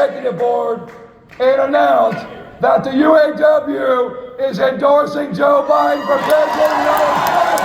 executive board and announce that the UAW is endorsing Joe Biden for President of the United States.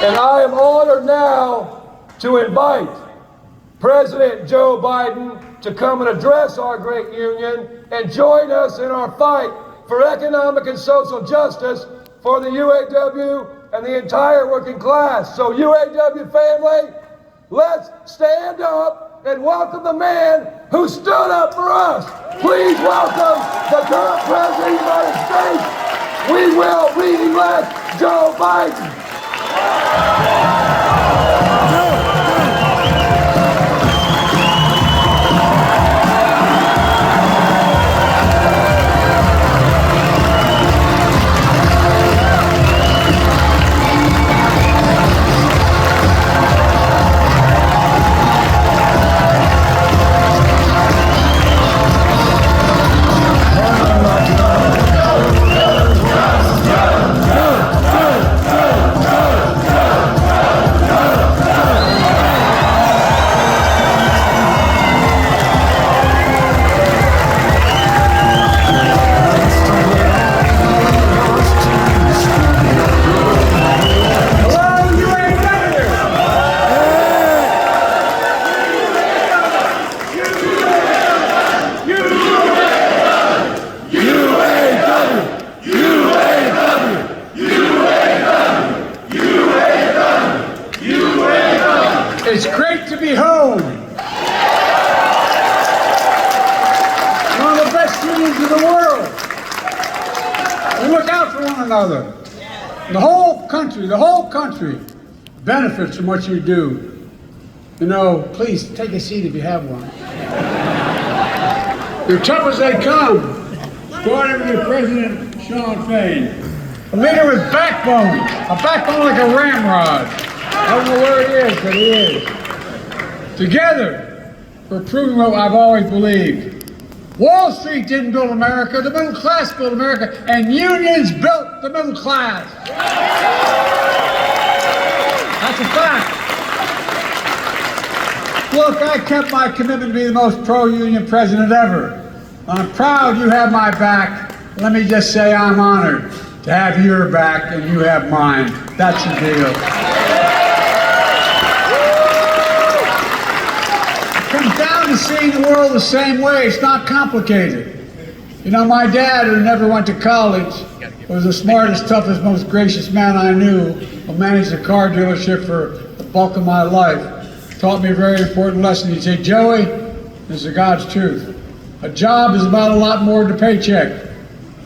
And I am honored now to invite President Joe Biden to come and address our great union and join us in our fight for economic and social justice for the UAW and the entire working class. So UAW family, let's stand up and welcome the man who stood up for us. Please welcome the current President of the United States. We will re-elect Joe Biden. It's great to be home. One of the best unions in the world. We look out for one another. The whole country benefits from what you do. You know, please take a seat if you have one. You're tough as they come. Starting with your president, Sean Fain. A leader with backbone. A backbone like a ramrod. I don't know where it is, but he is. Together, we're proving what I've always believed. Wall Street didn't build America, the middle class built America, and unions built the middle class. That's a fact. Look, I kept my commitment to be the most pro-union president ever. I'm proud you have my back. Let me just say I'm honored to have your back and you have mine. That's the deal. To seeing the world the same way. It's not complicated. You know, my dad, who never went to college, was the smartest, toughest, most gracious man I knew, who managed a car dealership for the bulk of my life. Taught me a very important lesson. He'd say, Joey, this is God's truth. A job is about a lot more than a paycheck.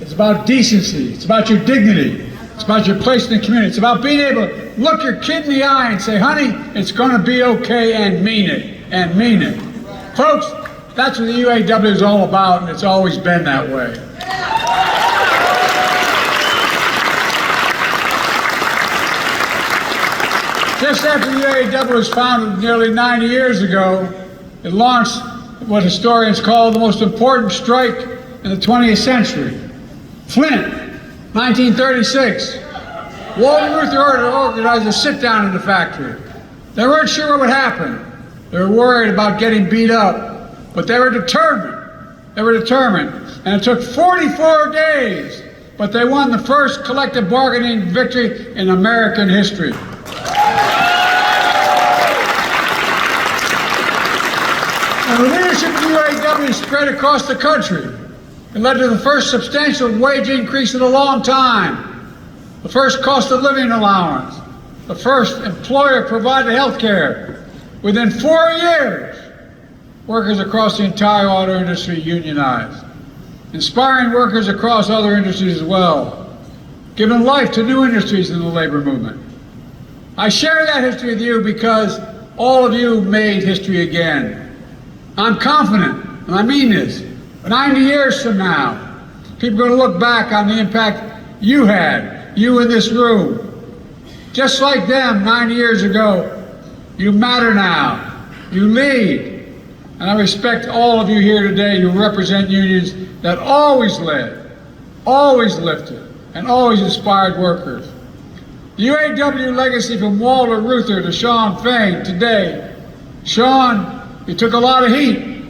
It's about decency. It's about your dignity. It's about your place in the community. It's about being able to look your kid in the eye and say, honey, it's going to be okay, and mean it. And mean it. Folks, that's what the UAW is all about, and it's always been that way. Just after the UAW was founded nearly 90 years ago, it launched what historians call the most important strike in the 20th century. Flint, 1936. Walter Reuther organized a sit-down in the factory. They weren't sure what would happen. They were worried about getting beat up, but they were determined. They were determined. And it took 44 days, but they won the first collective bargaining victory in American history. And the leadership of the UAW spread across the country. It led to the first substantial wage increase in a long time, the first cost of living allowance, the first employer-provided health care. Within 4 years, workers across the entire auto industry unionized, inspiring workers across other industries as well, giving life to new industries in the labor movement. I share that history with you because all of you made history again. I'm confident, and I mean this, 90 years from now, people are going to look back on the impact you had, you in this room. Just like them 90 years ago, you matter now. You lead. And I respect all of you here today who represent unions that always led, always lifted, and always inspired workers. The UAW legacy from Walter Reuther to Shawn Fain today. Shawn, you took a lot of heat,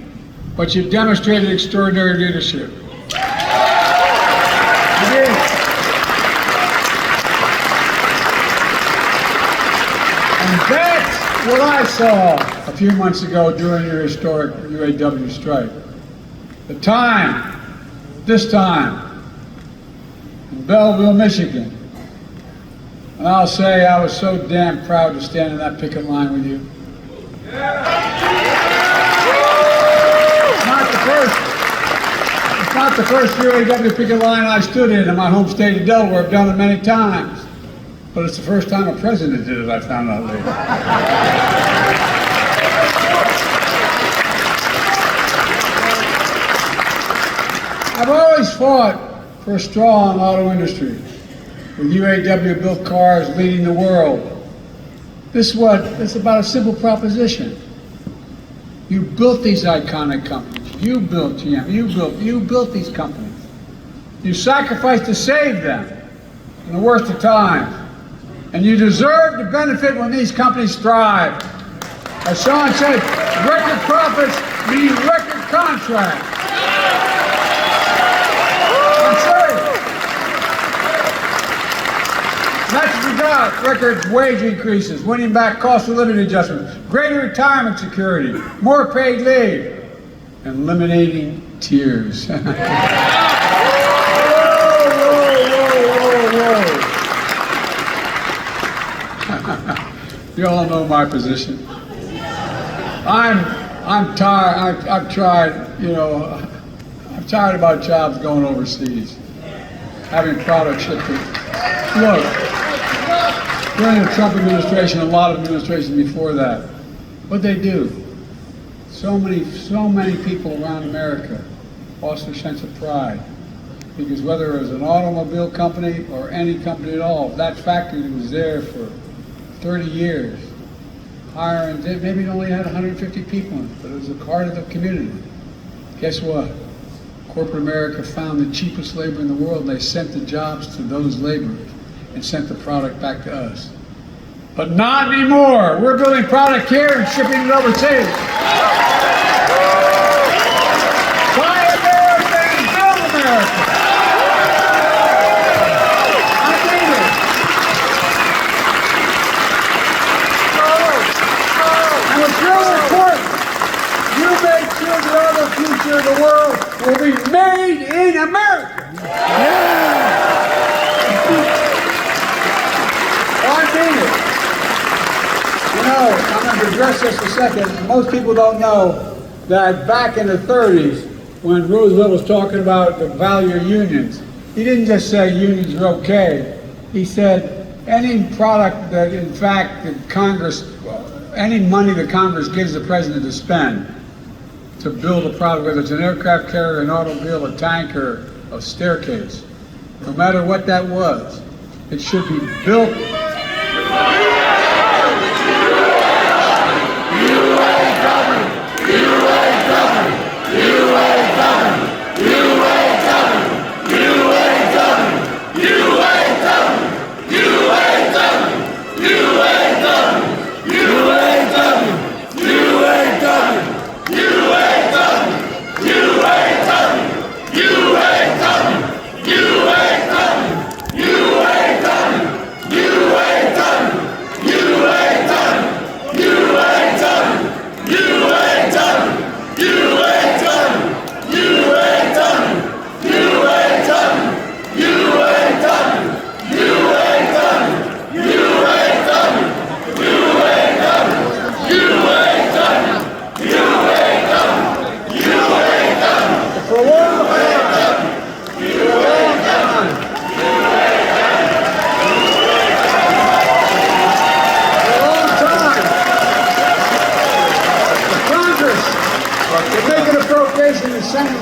but you demonstrated extraordinary leadership. You did. And that's what I saw a few months ago during your historic UAW strike. The time, this time, in Belleville, Michigan. And I'll say I was so damn proud to stand in that picket line with you. It's not the first UAW picket line I stood in my home state of Delaware. I've done it many times. But it's the first time a president did it, I found out later. I've always fought for a strong auto industry, with UAW built cars leading the world. It's about a simple proposition. You built these iconic companies. You built GM. You built these companies. You sacrificed to save them in the worst of times. And you deserve to benefit when these companies thrive. As Shawn said, record profits mean record contracts. That's right. That's what we got. Record wage increases, winning back cost of living adjustments, greater retirement security, more paid leave, and eliminating tears. You all know my position. I'm tired. I've tried, I'm tired about jobs going overseas, having products shipped to. Look, during the Trump administration, a lot of administrations before that, what they do, so many people around America lost their sense of pride. Because whether it was an automobile company or any company at all, that factory was there for 30 years, hiring, maybe it only had 150 people in it, but it was a part of the community. Guess what? Corporate America found the cheapest labor in the world, and they sent the jobs to those laborers and sent the product back to us. But not anymore. We're building product here and shipping it overseas. Buy America and build America. The future of the world will be made in America. Yeah. I mean it. I'm going to address this in a second. Most people don't know that back in the 30s, when Roosevelt was talking about the value of unions, he didn't just say unions are okay. He said any product that, in fact, any money that Congress gives the president to spend to build a product, whether it's an aircraft carrier, an automobile, a tanker, a staircase, no matter what that was, it should be built.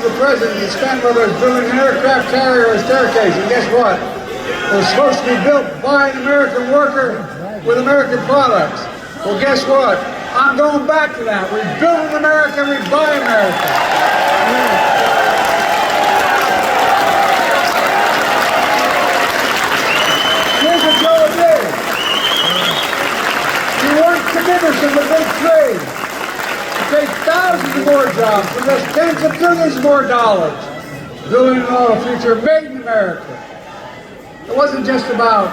The president to spend whether it's building an aircraft carrier or a staircase, and guess what? was supposed to be built by an American worker with American products. Well, guess what? I'm going back to that. We build in America, we buy America. Here's what Joe did. He weren't committed to the big trade. To take thousands of more jobs, invest tens of billions more dollars, building an auto future made in America. It wasn't just about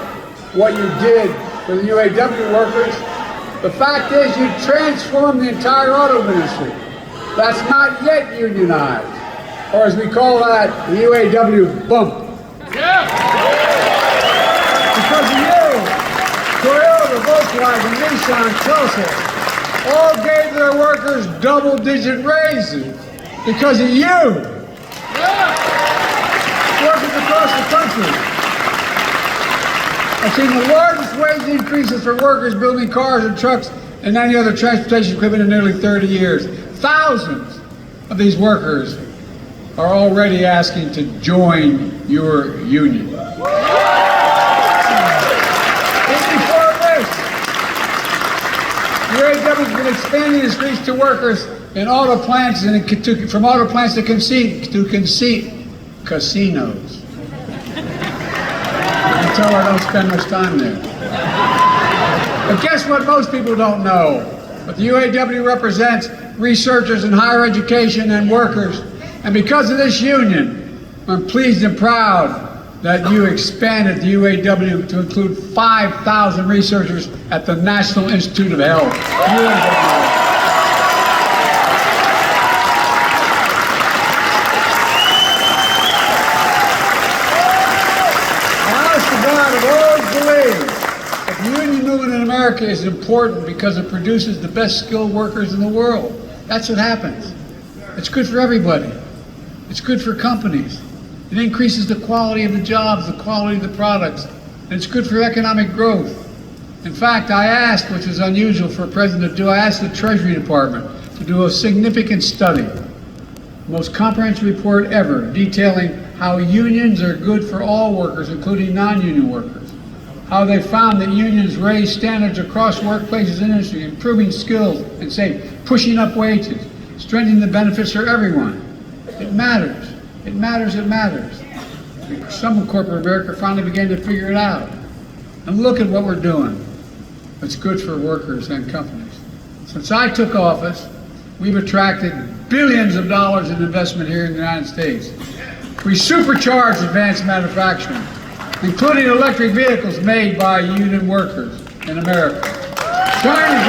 what you did for the UAW workers. The fact is you transformed the entire auto industry. That's not yet unionized, or as we call that, the UAW bump. Yeah. Because of you, Toyota, Volkswagen, Nissan, Tesla, all gave their workers double-digit raises because of you. Yeah. Workers across the country. I've seen the largest wage increases for workers building cars and trucks and any other transportation equipment in nearly 30 years. Thousands of these workers are already asking to join your union. Even before this, UAW has been expanding its reach to workers in auto plants and from auto plants to casinos. You can tell I don't spend much time there. But guess what most people don't know? But the UAW represents researchers in higher education and workers. And because of this union, I'm pleased and proud that you expanded the UAW to include 5,000 researchers at the National Institute of Health. I've always believed that the union movement in America is important because it produces the best skilled workers in the world. That's what happens. It's good for everybody. It's good for companies. It increases the quality of the jobs, the quality of the products, and it's good for economic growth. In fact, I asked, which is unusual for a president to do, I asked the Treasury Department to do a significant study, the most comprehensive report ever, detailing how unions are good for all workers, including non-union workers, how they found that unions raise standards across workplaces and industry, improving skills and pushing up wages, strengthening the benefits for everyone. It matters. It matters. It matters. Some in corporate America finally began to figure it out. And look at what we're doing. It's good for workers and companies. Since I took office, we've attracted billions of dollars in investment here in the United States. We supercharged advanced manufacturing, including electric vehicles made by union workers in America. China's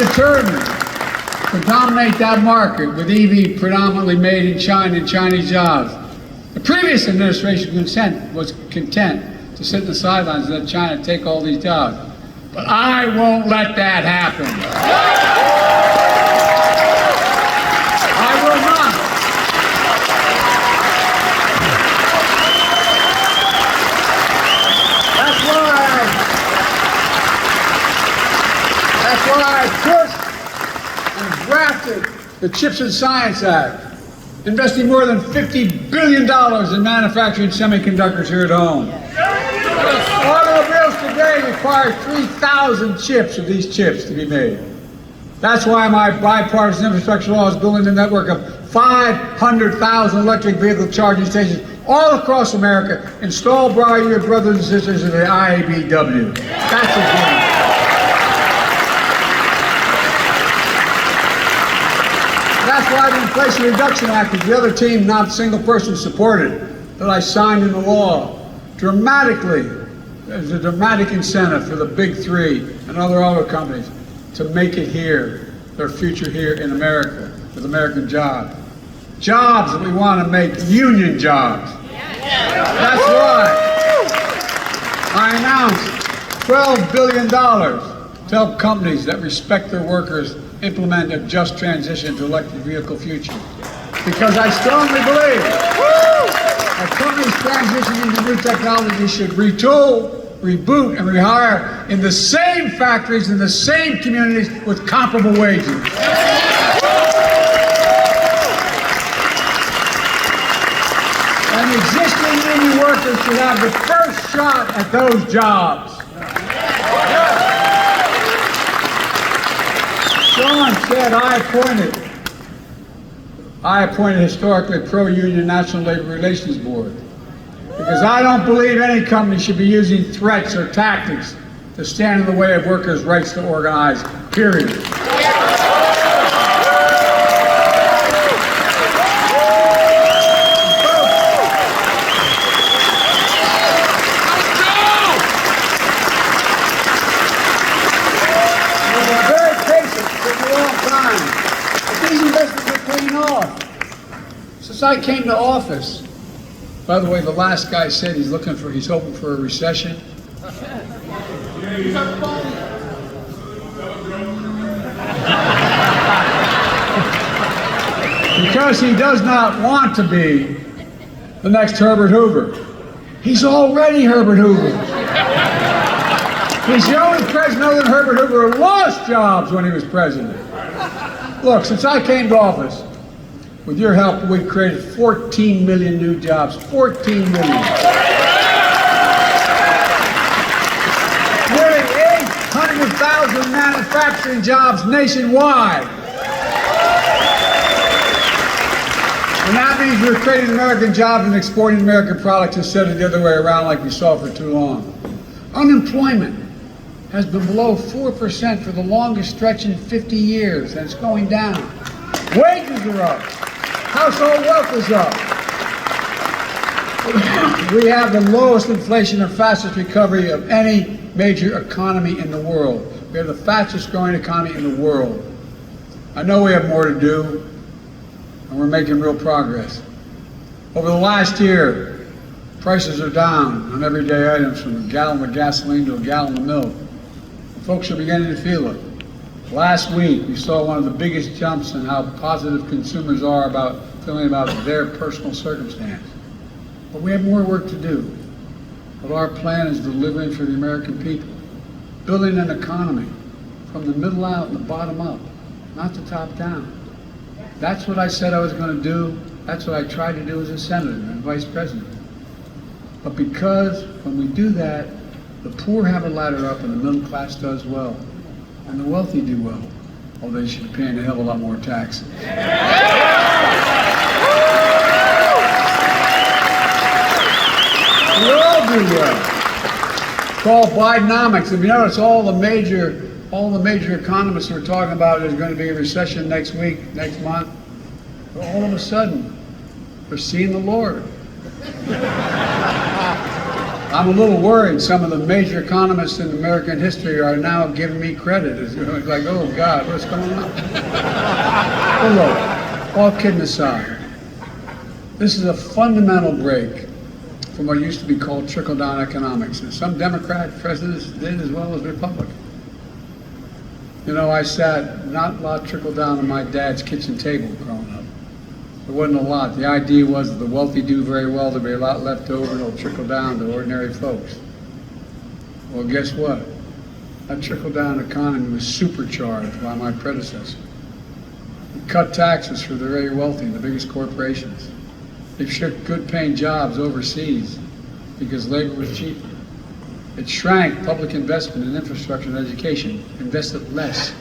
determined to dominate that market with EV predominantly made in China and Chinese jobs. The previous administration was content to sit in the sidelines and let China take all these jobs. But I won't let that happen. I will not. That's why I pushed and drafted the CHIPS and Science Act, investing more than $50 billion in manufacturing semiconductors here at home. Automobiles today require 3,000 chips of these chips to be made. That's why my bipartisan infrastructure law is building a network of 500,000 electric vehicle charging stations all across America, installed by your brothers and sisters in the IABW. That's a dream. That's why the Inflation Reduction Act is the other team not a single person supported that I signed into law. There's a dramatic incentive for the big three and other auto companies to make it here, their future here in America, with American jobs. Jobs that we want to make union jobs. That's why I announced $12 billion to help companies that respect their workers implement a just transition to electric vehicle future. Because I strongly believe that companies transitioning to new technology should retool, reboot, and rehire in the same factories, in the same communities with comparable wages. And existing union workers should have the first shot at those jobs. Sean said I appointed historically pro-union National Labor Relations Board because I don't believe any company should be using threats or tactics to stand in the way of workers' rights to organize, period. Since I came to office, by the way, the last guy said he's hoping for a recession. Because he does not want to be the next Herbert Hoover. He's already Herbert Hoover. He's the only president other than Herbert Hoover who lost jobs when he was president. Look, since I came to office, with your help, we've created 14 million new jobs. 14 million. Nearly 800,000 manufacturing jobs nationwide. And that means we're creating American jobs and exporting American products instead of the other way around like we saw for too long. Unemployment has been below 4% for the longest stretch in 50 years, and it's going down. Wages are up. Household wealth is up. We have the lowest inflation and fastest recovery of any major economy in the world. We have the fastest growing economy in the world. I know we have more to do, and we're making real progress. Over the last year, prices are down on everyday items from a gallon of gasoline to a gallon of milk. Folks are beginning to feel it. Last week, we saw one of the biggest jumps in how positive consumers are about feeling about their personal circumstance. But we have more work to do. But our plan is delivering for the American people, building an economy from the middle out and the bottom up, not the top down. That's what I said I was going to do. That's what I tried to do as a senator and vice president. But because when we do that, the poor have a ladder up and the middle class does well. And the wealthy do well, although they should be paying a hell of a lot more taxes. We all do well. It's called Bidenomics. If you notice, all the major economists are talking about there's going to be a recession next week, next month. But all of a sudden, we're seeing the Lord. I'm a little worried. Some of the major economists in American history are now giving me credit. It's like, oh God, what's going on? But look, all kidding aside, this is a fundamental break from what used to be called trickle-down economics. And some Democrat presidents did as well as Republicans. You know, I sat not a lot trickled down on my dad's kitchen table growing up. There wasn't a lot. The idea was that the wealthy do very well, there'll be a lot left over, and it'll trickle down to ordinary folks. Well, guess what? That trickle-down economy was supercharged by my predecessor. We cut taxes for the very wealthy, the biggest corporations. They've shipped good-paying jobs overseas because labor was cheaper. It shrank public investment in infrastructure and education, invested less.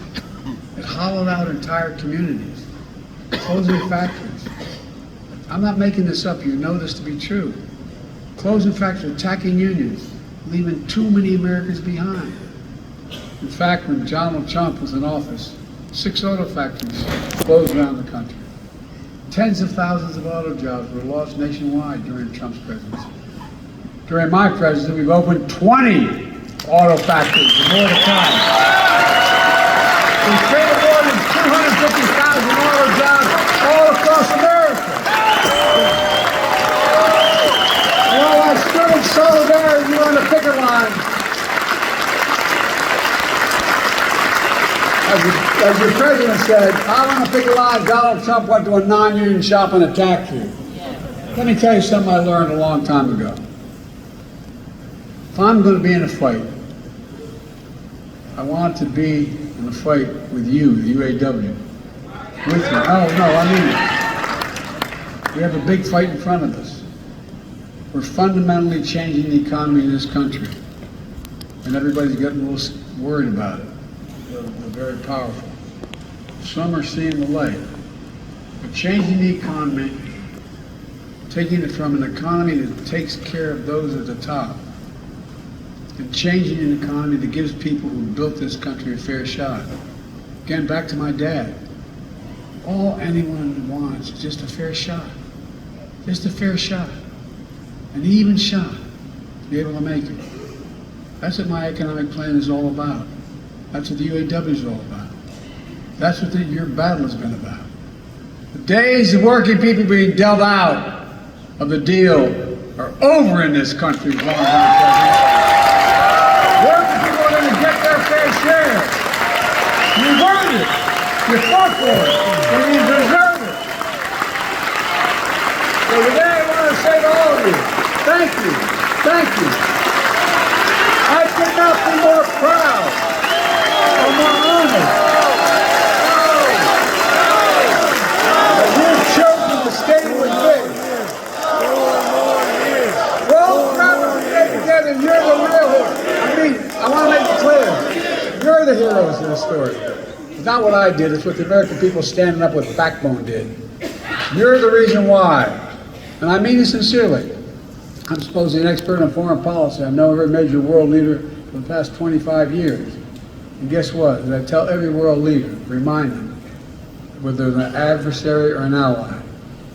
It hollowed out entire communities, closing factories. I'm not making this up, you know this to be true. Closing factories, attacking unions, leaving too many Americans behind. In fact, when Donald Trump was in office, 6 auto factories closed around the country. Tens of thousands of auto jobs were lost nationwide during Trump's presidency. During my presidency, we've opened 20 auto factories, and more to come. We've created more than 250,000 auto jobs all across America. You know, I stood in solidarity on the picket line. As your president said, I want to picket line. Donald Trump went to a non-union shop and attacked you. Let me tell you something I learned a long time ago. If I'm going to be in a fight, I want to be in a fight with you, the UAW. With you. Oh, no, I mean it. We have a big fight in front of us. We're fundamentally changing the economy in this country. And everybody's getting a little worried about it. They're very powerful. Some are seeing the light. But changing the economy, taking it from an economy that takes care of those at the top, and changing an economy that gives people who built this country a fair shot. Again, back to my dad. All anyone wants is just a fair shot. Just a fair shot. An even shot to be able to make it. That's what my economic plan is all about. That's what the UAW is all about. That's what your battle has been about. The days of working people being dealt out of the deal are over in this country as long as I'm president. Working people are going to get their fair share. You've earned it. You fought for it. And you deserve it. So today I want to say to all of you, thank you. Thank you. I could not be more proud or more honored that you've chosen to stay with me. We're all proud to stay together, and you're the real heroes. I want to make it clear. You're the heroes of the story. It's not what I did, it's what the American people standing up with backbone did. You're the reason why. And I mean it sincerely. I'm supposedly an expert on foreign policy. I've known every major world leader for the past 25 years. And guess what? As I tell every world leader, remind them, whether they're an adversary or an ally,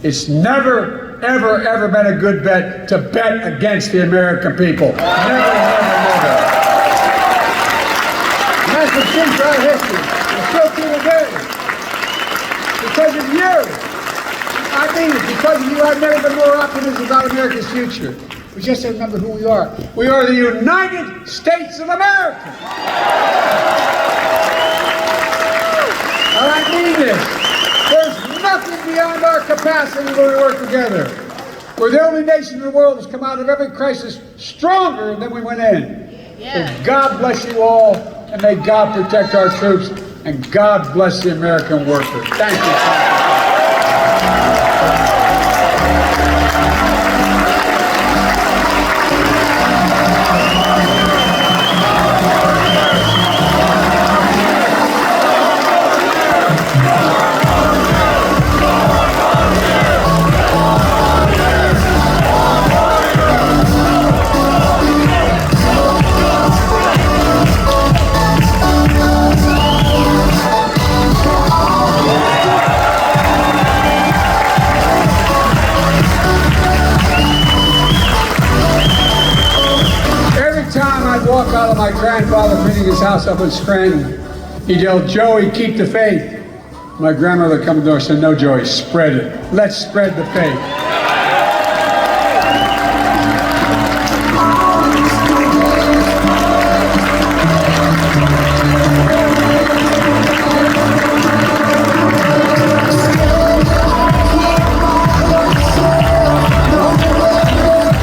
it's never, ever, ever been a good bet to bet against the American people. Never, never, never. And that's the truth throughout history. It's still true today. Because of you. I mean it, because of you, I've never been more optimistic about America's future. We just have to remember who we are. We are the United States of America. And I mean this. There's nothing beyond our capacity when we work together. We're the only nation in the world that's come out of every crisis stronger than we went in. Yeah. So God bless you all, and may God protect our troops, and God bless the American worker. Thank you. Walk out of my grandfather painting his house up in Scranton. He'd yell, "Joey, keep the faith." My grandmother would come to the door and said, "No, Joey, spread it. Let's spread the faith."